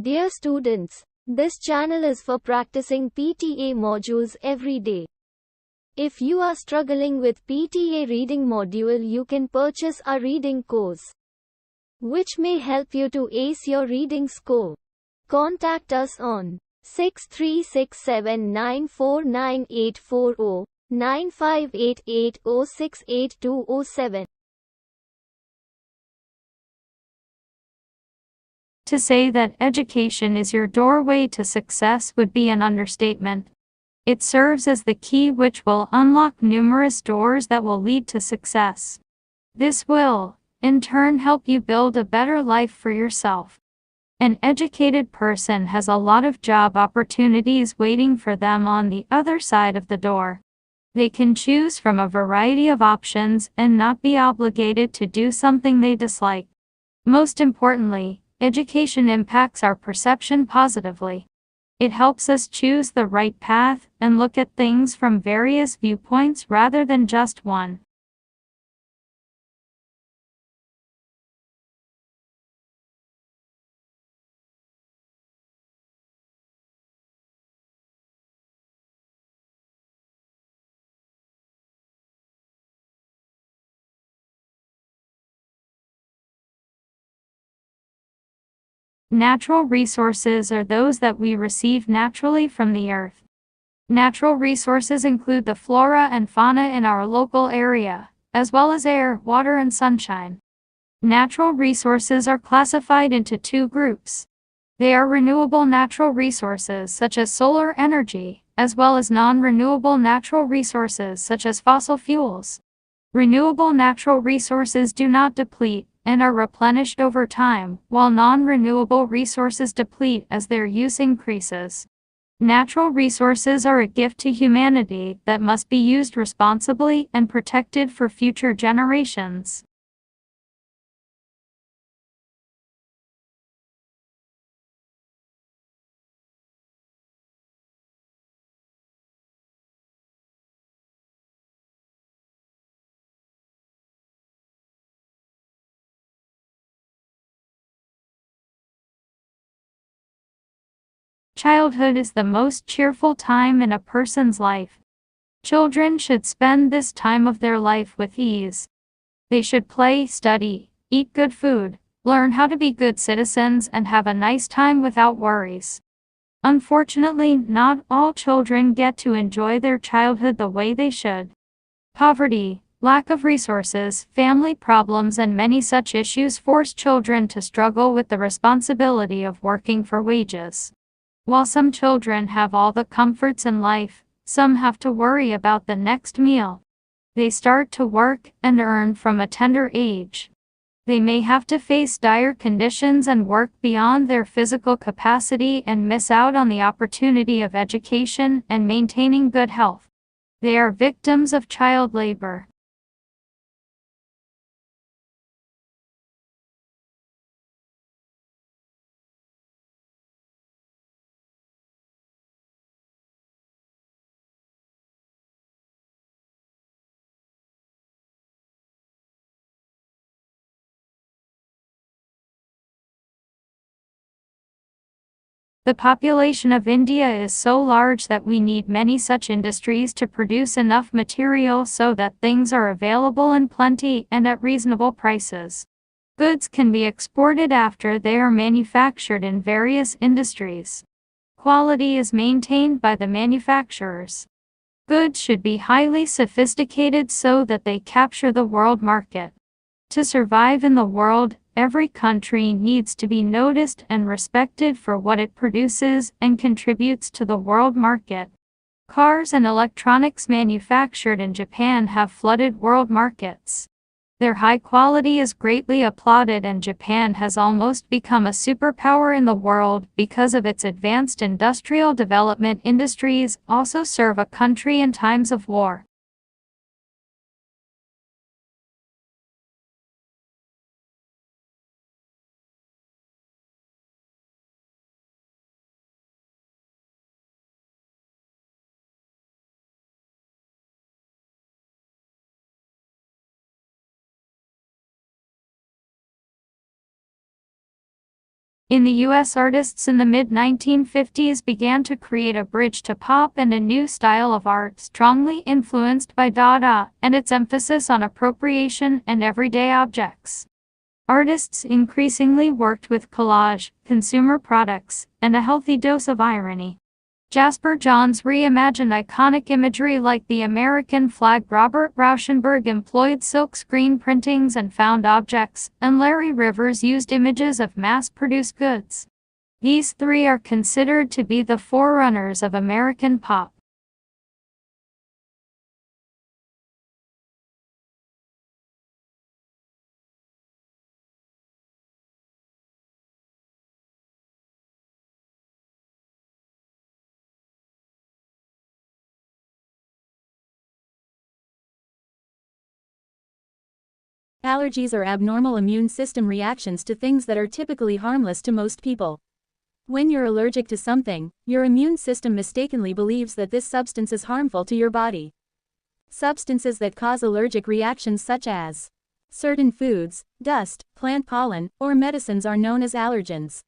Dear students, this channel is for practicing PTA modules every day. If you are struggling with PTA reading module, you can purchase a reading course, which may help you to ace your reading score. Contact us on 6367949840, 9588068207. To say that education is your doorway to success would be an understatement. It serves as the key which will unlock numerous doors that will lead to success. This will, in turn, help you build a better life for yourself. An educated person has a lot of job opportunities waiting for them on the other side of the door. They can choose from a variety of options and not be obligated to do something they dislike. Most importantly, education impacts our perception positively. It helps us choose the right path and look at things from various viewpoints rather than just one. Natural resources are those that we receive naturally from the earth. Natural resources include the flora and fauna in our local area, as well as air, water, and sunshine. Natural resources are classified into two groups. They are renewable natural resources such as solar energy, as well as non-renewable natural resources such as fossil fuels. Renewable natural resources do not deplete and are replenished over time, while non-renewable resources deplete as their use increases. Natural resources are a gift to humanity that must be used responsibly and protected for future generations. Childhood is the most cheerful time in a person's life. Children should spend this time of their life with ease. They should play, study, eat good food, learn how to be good citizens, and have a nice time without worries. Unfortunately, not all children get to enjoy their childhood the way they should. Poverty, lack of resources, family problems, and many such issues force children to struggle with the responsibility of working for wages. While some children have all the comforts in life, some have to worry about the next meal. They start to work and earn from a tender age. They may have to face dire conditions and work beyond their physical capacity and miss out on the opportunity of education and maintaining good health. They are victims of child labor. The population of India is so large that we need many such industries to produce enough material so that things are available in plenty and at reasonable prices. Goods can be exported after they are manufactured in various industries. Quality is maintained by the manufacturers. Goods should be highly sophisticated so that they capture the world market. To survive in the world, every country needs to be noticed and respected for what it produces and contributes to the world market. Cars and electronics manufactured in Japan have flooded world markets. Their high quality is greatly applauded, and Japan has almost become a superpower in the world because of its advanced industrial development. Industries also serve a country in times of war. In the US, artists in the mid-1950s began to create a bridge to pop and a new style of art strongly influenced by Dada and its emphasis on appropriation and everyday objects. Artists increasingly worked with collage, consumer products, and a healthy dose of irony. Jasper Johns reimagined iconic imagery like the American flag. Robert Rauschenberg employed silkscreen printings and found objects, and Larry Rivers used images of mass-produced goods. These three are considered to be the forerunners of American pop. Allergies are abnormal immune system reactions to things that are typically harmless to most people. When you're allergic to something, your immune system mistakenly believes that this substance is harmful to your body. Substances that cause allergic reactions such as certain foods, dust, plant pollen, or medicines are known as allergens.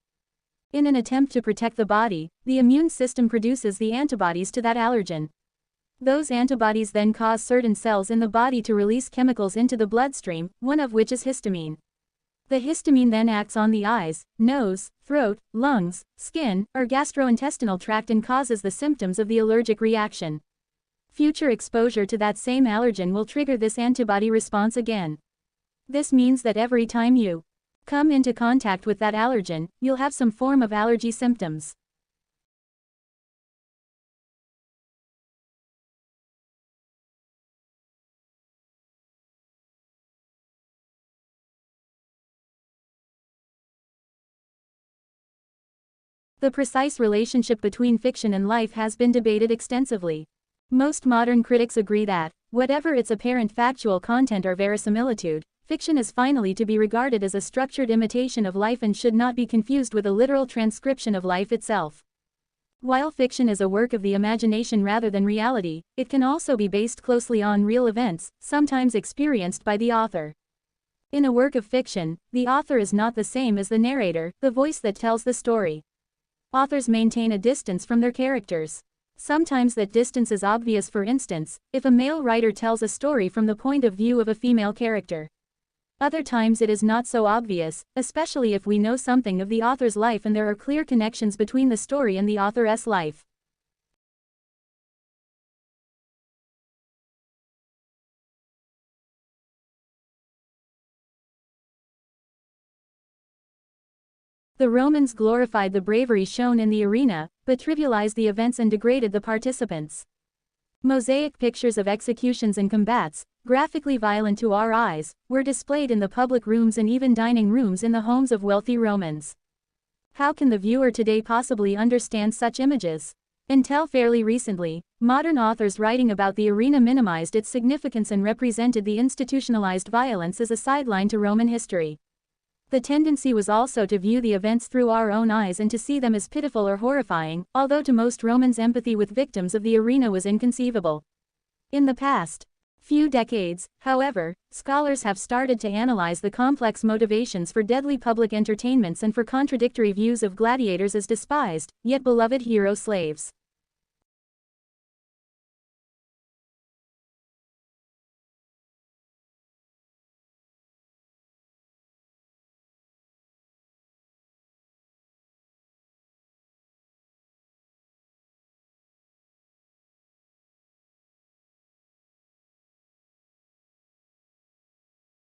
In an attempt to protect the body, the immune system produces the antibodies to that allergen. Those antibodies then cause certain cells in the body to release chemicals into the bloodstream, one of which is histamine. The histamine then acts on the eyes, nose, throat, lungs, skin, or gastrointestinal tract and causes the symptoms of the allergic reaction. Future exposure to that same allergen will trigger this antibody response again. This means that every time you come into contact with that allergen, you'll have some form of allergy symptoms. The precise relationship between fiction and life has been debated extensively. Most modern critics agree that, whatever its apparent factual content or verisimilitude, fiction is finally to be regarded as a structured imitation of life and should not be confused with a literal transcription of life itself. While fiction is a work of the imagination rather than reality, it can also be based closely on real events, sometimes experienced by the author. In a work of fiction, the author is not the same as the narrator, the voice that tells the story. Authors maintain a distance from their characters. Sometimes that distance is obvious, for instance, if a male writer tells a story from the point of view of a female character. Other times it is not so obvious, especially if we know something of the author's life and there are clear connections between the story and the author's life. The Romans glorified the bravery shown in the arena, but trivialized the events and degraded the participants. Mosaic pictures of executions and combats, graphically violent to our eyes, were displayed in the public rooms and even dining rooms in the homes of wealthy Romans. How can the viewer today possibly understand such images? Until fairly recently, modern authors writing about the arena minimized its significance and represented the institutionalized violence as a sideline to Roman history. The tendency was also to view the events through our own eyes and to see them as pitiful or horrifying, although to most Romans empathy with victims of the arena was inconceivable. In the past few decades, however, scholars have started to analyze the complex motivations for deadly public entertainments and for contradictory views of gladiators as despised, yet beloved hero slaves.